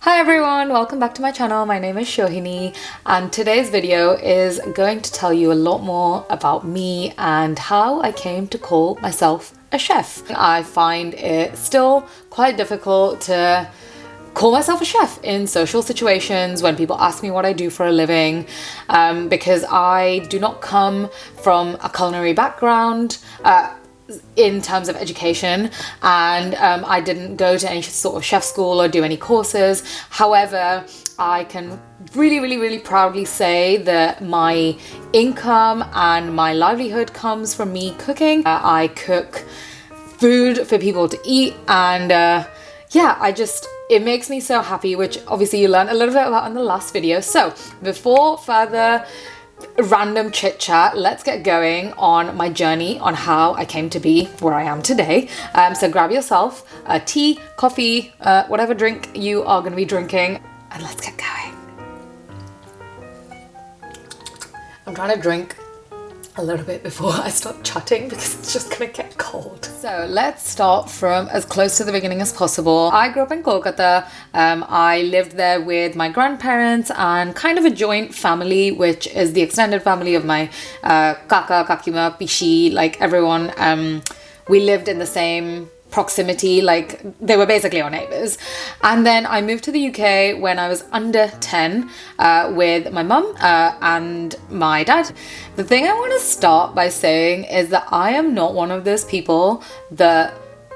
Hi everyone, welcome back to my channel. My name is Shohini and today's video is going to tell you a lot more about me and how I came to call myself a chef. I find it still quite difficult to call myself a chef in social situations when people ask me what I do for a living, because I do not come from a culinary background in terms of education, and I didn't go to any sort of chef school or do any courses. However, I can really proudly say that my income and my livelihood comes from me cooking. I cook food for people to eat, and it makes me so happy, which obviously you learned a little bit about in the last video. So before further random chit chat, let's get going on my journey on how I came to be where I am today. So grab yourself a tea, coffee, whatever drink you are going to be drinking, and let's get going. I'm trying to drink a little bit before I start chatting because it's just gonna get cold. So let's start from as close to the beginning as possible. I grew up in Kolkata. I lived there with my grandparents and kind of a joint family, which is the extended family of my kaka, kakima, pishi, like everyone. We lived in the same proximity, like they were basically our neighbors. And then I moved to the UK when I was under 10 with my mum and my dad. The thing I want to start by saying is that I am not one of those people that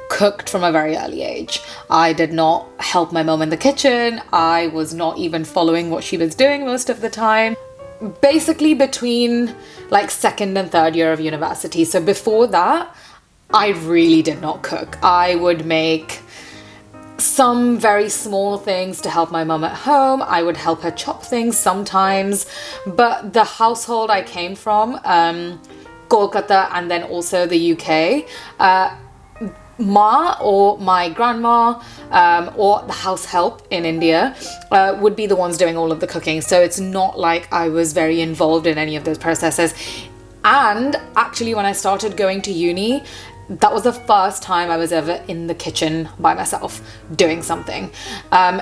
cooked from a very early age. I did not help my mum in the kitchen. I was not even following what she was doing most of the time. Basically between like second and third year of university. So before that, I really did not cook. I would make some very small things to help my mum at home. I would help her chop things sometimes, but the household I came from, Kolkata and then also the UK, Ma or my grandma or the house help in India would be the ones doing all of the cooking. So it's not like I was very involved in any of those processes. And actually when I started going to uni, that was the first time I was ever in the kitchen by myself doing something.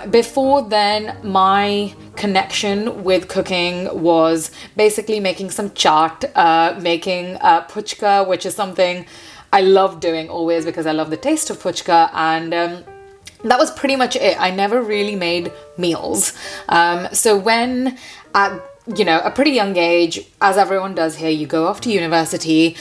Before then, my connection with cooking was basically making some chaat, making puchka, which is something I love doing always because I love the taste of puchka, and that was pretty much it. I never really made meals. So when at a pretty young age, as everyone does here, you go off to university,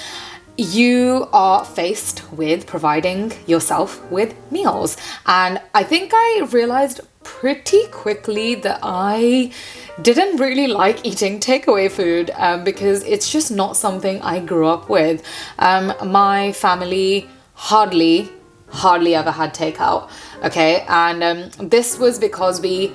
you are faced with providing yourself with meals. And I think I realized pretty quickly that I didn't really like eating takeaway food because it's just not something I grew up with. My family hardly ever had takeout, okay? And this was because we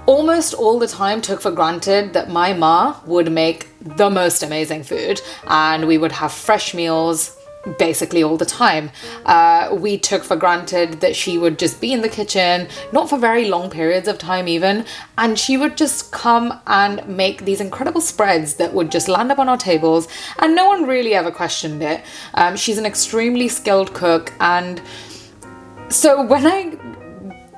almost all the time took for granted that my ma would make the most amazing food and we would have fresh meals basically all the time. We took for granted that she would just be in the kitchen, not for very long periods of time even, and she would just come and make these incredible spreads that would just land up on our tables, and no one really ever questioned it. She's an extremely skilled cook, and so when I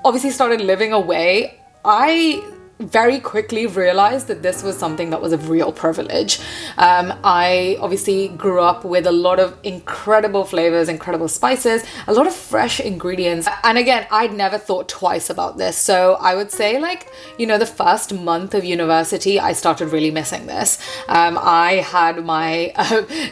obviously started living away, I very quickly realized that this was something that was a real privilege. I obviously grew up with a lot of incredible flavors, incredible spices, a lot of fresh ingredients. And again, I'd never thought twice about this. So I would say the first month of university, I started really missing this. I had my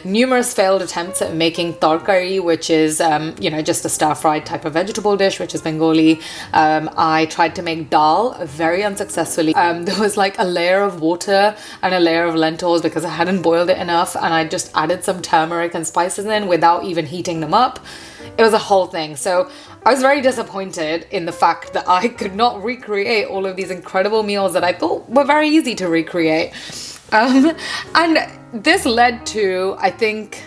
numerous failed attempts at making tarkari, which is, just a stir-fried type of vegetable dish, which is Bengali. I tried to make dal, very unsuccessfully. There was like a layer of water and a layer of lentils because I hadn't boiled it enough, and I just added some turmeric and spices in without even heating them up. It was a whole thing. So I was very disappointed in the fact that I could not recreate all of these incredible meals that I thought were very easy to recreate. And this led to, I think,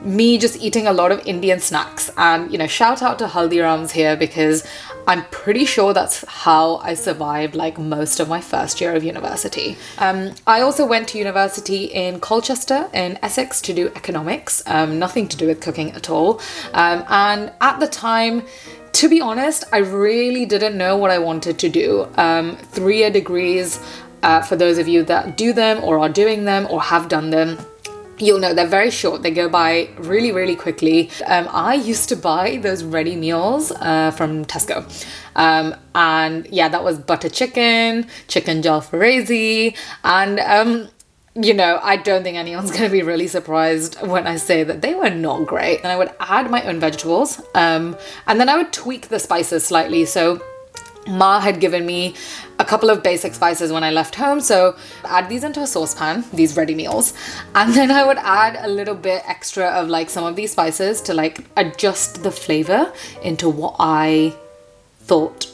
me just eating a lot of Indian snacks. And shout out to Haldiram's here because I'm pretty sure that's how I survived like most of my first year of university. I also went to university in Colchester in Essex to do economics, nothing to do with cooking at all. And at the time, To be honest, I really didn't know what I wanted to do. 3-year degrees, for those of you that do them or are doing them or have done them, you'll know they're very short. They go by really, really quickly. I used to buy those ready meals from Tesco. And yeah, that was butter chicken jalfrezi, and you know, I don't think anyone's going to be really surprised when I say that they were not great. And I would add my own vegetables, and then I would tweak the spices slightly. So Ma had given me a couple of basic spices when I left home, so I'd add these into a saucepan, these ready meals, and then I would add a little bit extra of like some of these spices to like adjust the flavor into what I thought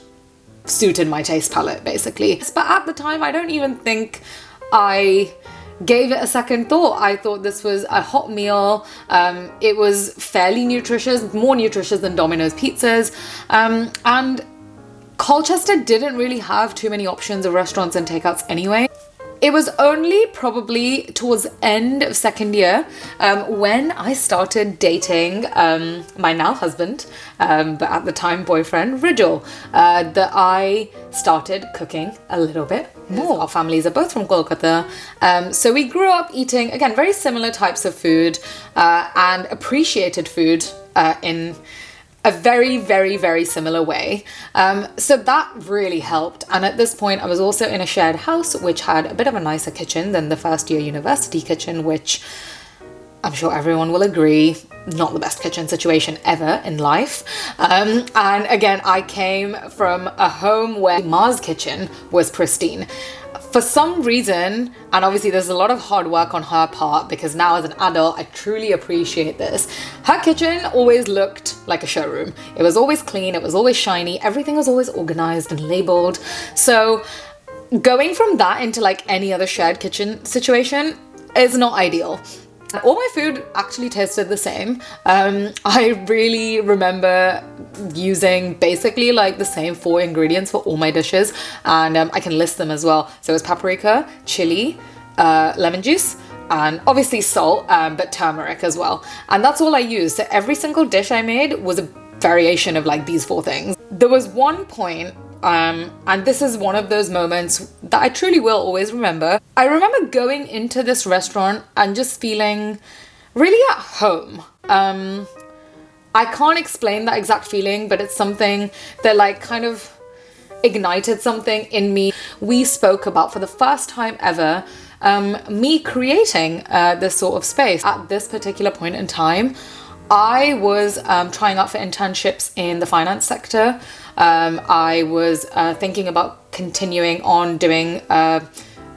suited my taste palette, basically. But at the time, I don't even think I gave it a second thought. I thought this was a hot meal. It was fairly nutritious, more nutritious than Domino's pizzas, and Colchester didn't really have too many options of restaurants and takeouts anyway. It was only probably towards the end of second year when I started dating my now husband, but at the time boyfriend, Rijal, that I started cooking a little bit more. Our families are both from Kolkata, so we grew up eating, again, very similar types of food and appreciated food in a very, very, very similar way. So that really helped. And at this point, I was also in a shared house, which had a bit of a nicer kitchen than the first year university kitchen, which I'm sure everyone will agree, not the best kitchen situation ever in life. And again, I came from a home where Ma's kitchen was pristine. For some reason, and obviously there's a lot of hard work on her part, because now as an adult, I truly appreciate this. Her kitchen always looked like a showroom. It was always clean, it was always shiny, everything was always organized and labeled. So going from that into like any other shared kitchen situation is not ideal. All my food actually tasted the same. I really remember using basically like the same 4 ingredients for all my dishes, and I can list them as well. So it was paprika, chili, lemon juice, and obviously salt, but turmeric as well. And that's all I used. So every single dish I made was a variation of like these 4 things. There was one point, and this is one of those moments that I truly will always remember. I remember going into this restaurant and just feeling really at home. I can't explain that exact feeling, but it's something that like kind of ignited something in me. We spoke about, for the first time ever, me creating this sort of space. At this particular point in time, I was trying out for internships in the finance sector. I was thinking about continuing on doing a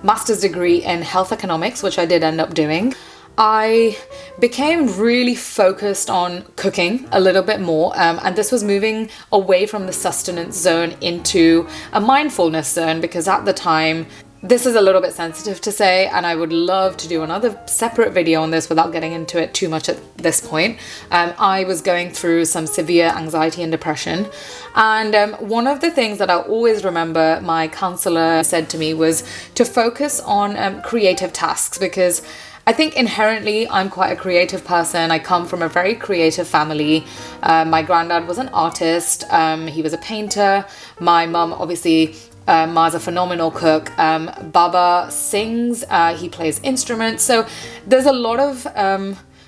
master's degree in health economics, which I did end up doing. I became really focused on cooking a little bit more, and this was moving away from the sustenance zone into a mindfulness zone, because at the time, this is a little bit sensitive to say, and I would love to do another separate video on this without getting into it too much at this point. I was going through some severe anxiety and depression, and one of the things that I always remember my counselor said to me was to focus on creative tasks, because I think inherently I'm quite a creative person. I come from a very creative family. My granddad was an artist. He was a painter. My mum, obviously, Ma's a phenomenal cook. Baba sings. He plays instruments. So there's a lot of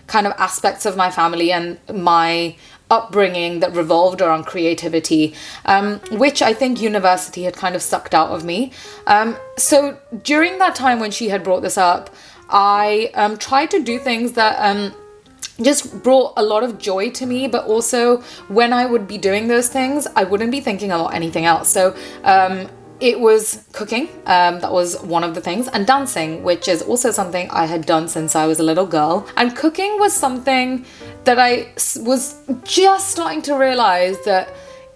kind of aspects of my family and my upbringing that revolved around creativity, which I think university had kind of sucked out of me. So during that time when she had brought this up, I tried to do things that just brought a lot of joy to me, but also when I would be doing those things, I wouldn't be thinking about anything else. So it was cooking, that was one of the things, and dancing, which is also something I had done since I was a little girl. And cooking was something that I was just starting to realize that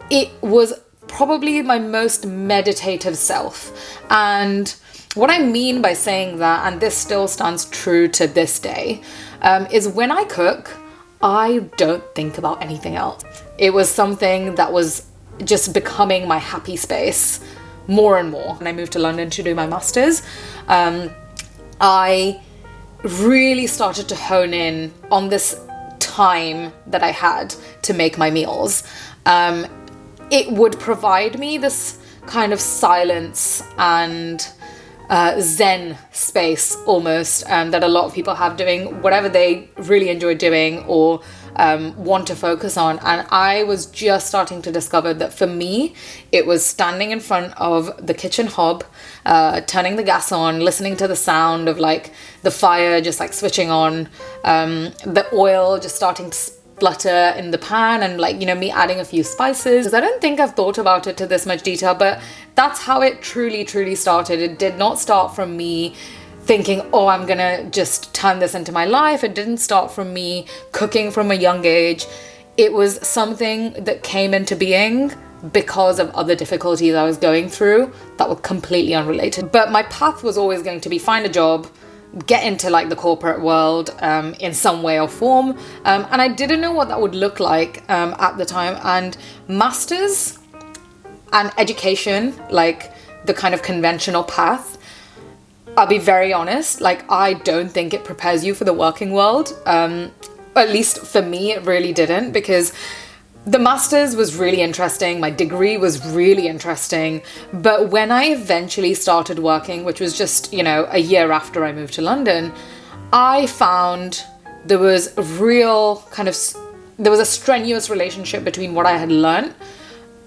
it was probably my most meditative self. And what I mean by saying that, and this still stands true to this day, is when I cook, I don't think about anything else. It was something that was just becoming my happy space more and more. When I moved to London to do my master's, I really started to hone in on this time that I had to make my meals. it would provide me this kind of silence and zen space almost, that a lot of people have doing whatever they really enjoy doing or want to focus on. And I was just starting to discover that for me, it was standing in front of the kitchen hob, turning the gas on, listening to the sound of like the fire just like switching on, the oil just starting to splutter in the pan, and like, you know, me adding a few spices. 'Cause I don't think I've thought about it to this much detail, but that's how it truly started. It did not start from me thinking, oh, I'm gonna just turn this into my life. It didn't start from me cooking from a young age. It was something that came into being because of other difficulties I was going through that were completely unrelated. But my path was always going to be find a job, get into like the corporate world in some way or form. And I didn't know what that would look like at the time. And masters and education, like the kind of conventional path, I'll be very honest, like I don't think it prepares you for the working world. At least for me, it really didn't, because the master's was really interesting. My degree was really interesting. But when I eventually started working, which was just, you know, a year after I moved to London, I found there was a strenuous relationship between what I had learned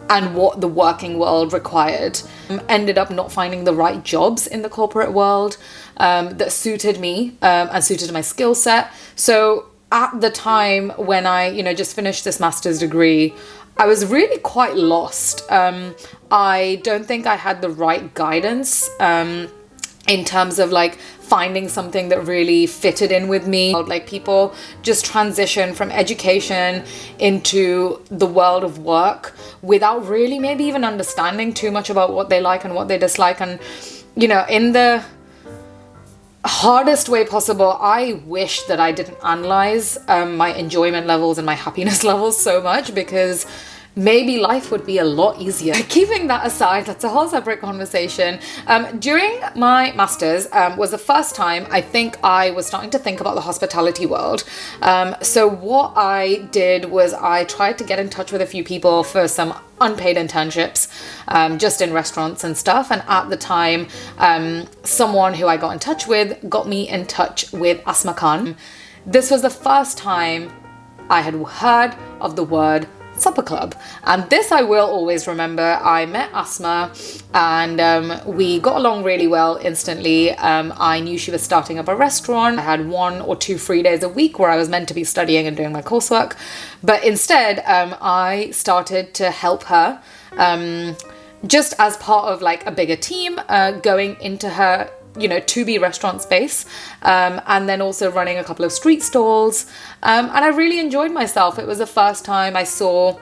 and what the working world required. Ended up not finding the right jobs in the corporate world that suited me and suited my skill set. So at the time when I, you know, just finished this master's degree, I was really quite lost. I don't think I had the right guidance in terms of like finding something that really fitted in with me. Like people just transition from education into the world of work without really maybe even understanding too much about what they like and what they dislike. And, you know, in the hardest way possible, I wish that I didn't analyze my enjoyment levels and my happiness levels so much, because maybe life would be a lot easier. Keeping that aside, that's a whole separate conversation. During my master's was the first time I think I was starting to think about the hospitality world. So what I did was I tried to get in touch with a few people for some unpaid internships, just in restaurants and stuff. And at the time, someone who I got in touch with got me in touch with Asma Khan. This was the first time I had heard of the word supper club, and this I will always remember. I met Asma and we got along really well instantly. I knew she was starting up a restaurant. I had 1 or 2 free days a week where I was meant to be studying and doing my coursework, but instead I started to help her just as part of like a bigger team, going into her, you know, to-be restaurant space, and then also running a couple of street stalls. And I really enjoyed myself. It was the first time I saw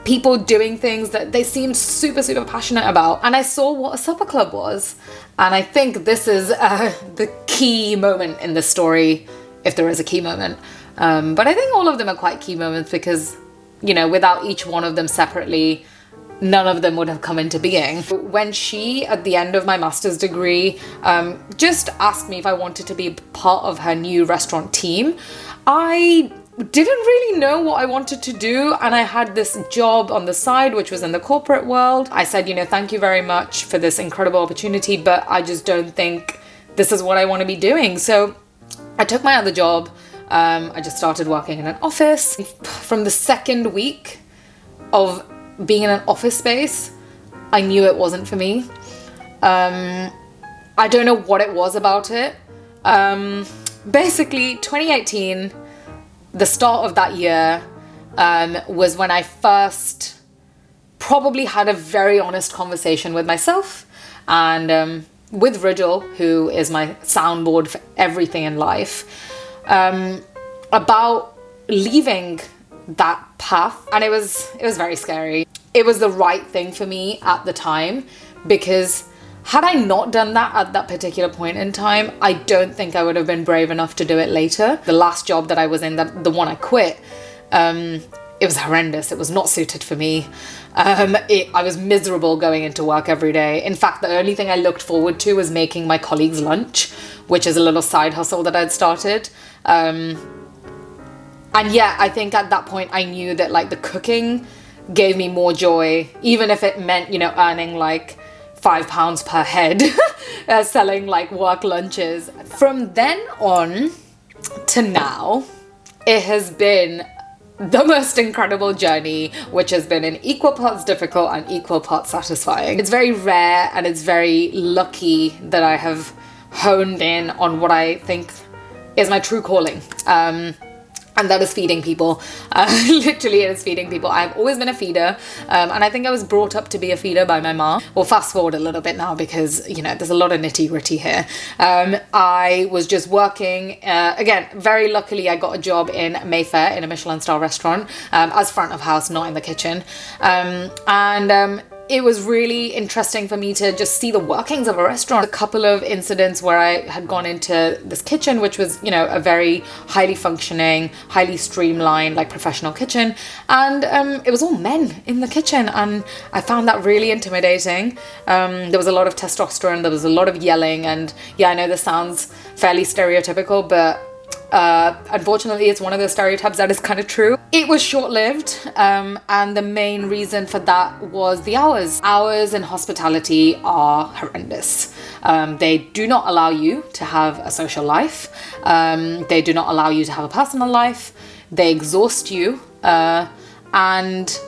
people doing things that they seemed super passionate about. And I saw what a supper club was. And I think this is the key moment in the story, if there is a key moment. But I think all of them are quite key moments because, you know, without each one of them separately, none of them would have come into being. When she, at the end of my master's degree, just asked me if I wanted to be part of her new restaurant team, I didn't really know what I wanted to do, and I had this job on the side which was in the corporate world. I said, you know, thank you very much for this incredible opportunity, but I just don't think this is what I want to be doing. So I took my other job. I just started working in an office. From the second week of being in an office space, I knew it wasn't for me. I don't know what it was about it. Basically, 2018, the start of that year, was when I first probably had a very honest conversation with myself and with Ridgel, who is my soundboard for everything in life, about leaving that path. And it was very scary. It was the right thing for me at the time, because had I not done that at that particular point in time, I don't think I would have been brave enough to do it later. The last job that I was in, the one I quit, it was horrendous. It was not suited for me. I was miserable going into work every day. In fact, the only thing I looked forward to was making my colleagues lunch, which is a little side hustle that I'd started. And yeah, I think at that point I knew that like the cooking gave me more joy, even if it meant, earning like £5 per head, selling like work lunches. From then on to now, it has been the most incredible journey, which has been in equal parts difficult and equal parts satisfying. It's very rare and it's very lucky that I have honed in on what I think is my true calling. And that is feeding people. Literally, it is feeding people. I've always been a feeder, and I think I was brought up to be a feeder by my mom. Well, fast forward a little bit now because, there's a lot of nitty gritty here. I was just working, again, very luckily I got a job in Mayfair in a Michelin star restaurant as front of house, not in the kitchen. It was really interesting for me to just see the workings of a restaurant. A couple of incidents where I had gone into this kitchen, which was, a very highly functioning, highly streamlined, like professional kitchen. And it was all men in the kitchen. And I found that really intimidating. There was a lot of testosterone. There was a lot of yelling. And yeah, I know this sounds fairly stereotypical, but unfortunately, it's one of those stereotypes that is kind of true. It was short-lived, and the main reason for that was the hours. Hours in hospitality are horrendous. They do not allow you to have a social life. They do not allow you to have a personal life. They exhaust you, and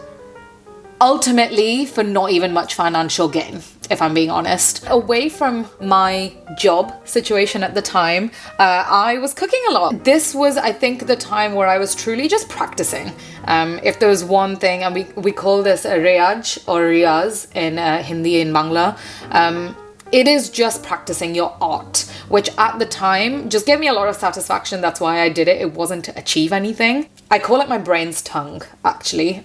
ultimately for not even much financial gain, if I'm being honest. Away from my job situation at the time, I was cooking a lot. This was, I think, the time where I was truly just practicing. If there was one thing, and we call this a riyaj or riyaz in Hindi and Bangla, it is just practicing your art, which at the time just gave me a lot of satisfaction. That's why I did it. It wasn't to achieve anything. I call it my brain's tongue, actually.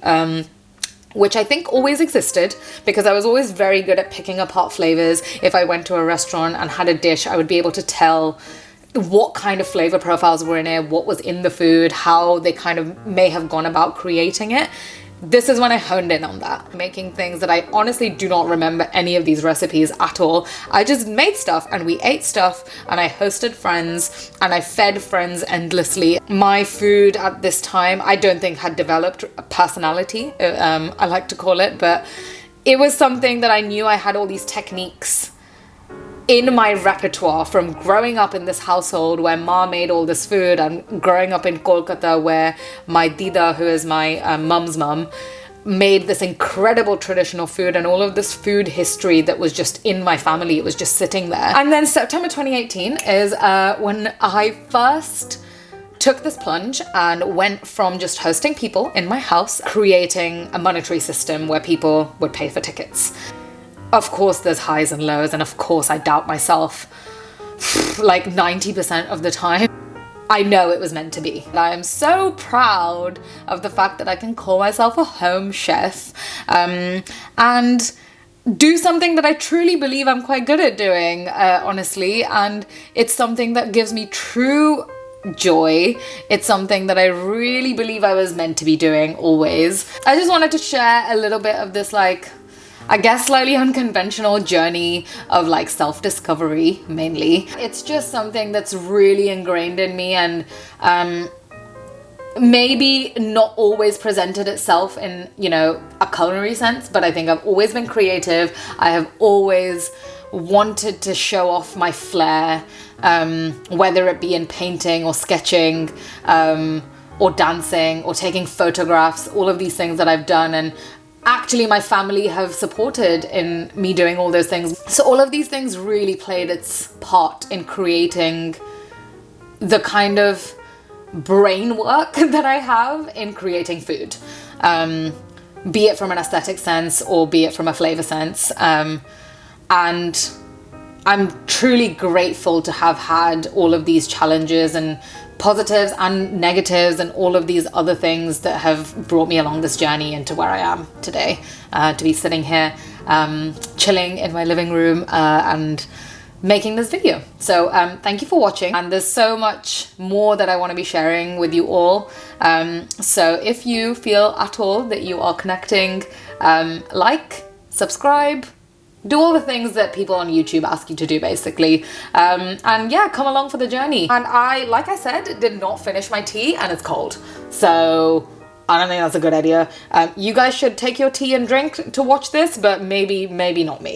Which I think always existed because I was always very good at picking apart flavors. If I went to a restaurant and had a dish, I would be able to tell what kind of flavor profiles were in it, what was in the food, how they kind of may have gone about creating it. This is when I honed in on that. Making things that I honestly do not remember any of these recipes at all. I just made stuff and we ate stuff and I hosted friends and I fed friends endlessly. My food at this time, I don't think had developed a personality, I like to call it, but it was something that I knew I had all these techniques in my repertoire from growing up in this household where Ma made all this food, and growing up in Kolkata where my Dida, who is my mum's mum, made this incredible traditional food, and all of this food history that was just in my family. It was just sitting there. And then September 2018 is when I first took this plunge and went from just hosting people in my house, creating a monetary system where people would pay for tickets. Of course, there's highs and lows, and of course, I doubt myself like 90% of the time. I know it was meant to be. I am so proud of the fact that I can call myself a home chef and do something that I truly believe I'm quite good at doing, honestly, and it's something that gives me true joy. It's something that I really believe I was meant to be doing always. I just wanted to share a little bit of this, like, I guess slightly unconventional journey of like self-discovery mainly. It's just something that's really ingrained in me, and maybe not always presented itself in, a culinary sense, but I think I've always been creative. I have always wanted to show off my flair, whether it be in painting or sketching, or dancing or taking photographs, all of these things that I've done. And actually, my family have supported in me doing all those things. So all of these things really played its part in creating the kind of brain work that I have in creating food, be it from an aesthetic sense or be it from a flavor sense. And I'm truly grateful to have had all of these challenges and positives and negatives and all of these other things that have brought me along this journey into where I am today, to be sitting here chilling in my living room and making this video. So thank you for watching, and there's so much more that I want to be sharing with you all. So if you feel at all that you are connecting, like, subscribe, do all the things that people on YouTube ask you to do, basically. And yeah, come along for the journey. And I, like I said, did not finish my tea and it's cold. So I don't think that's a good idea. You guys should take your tea and drink to watch this, but maybe not me.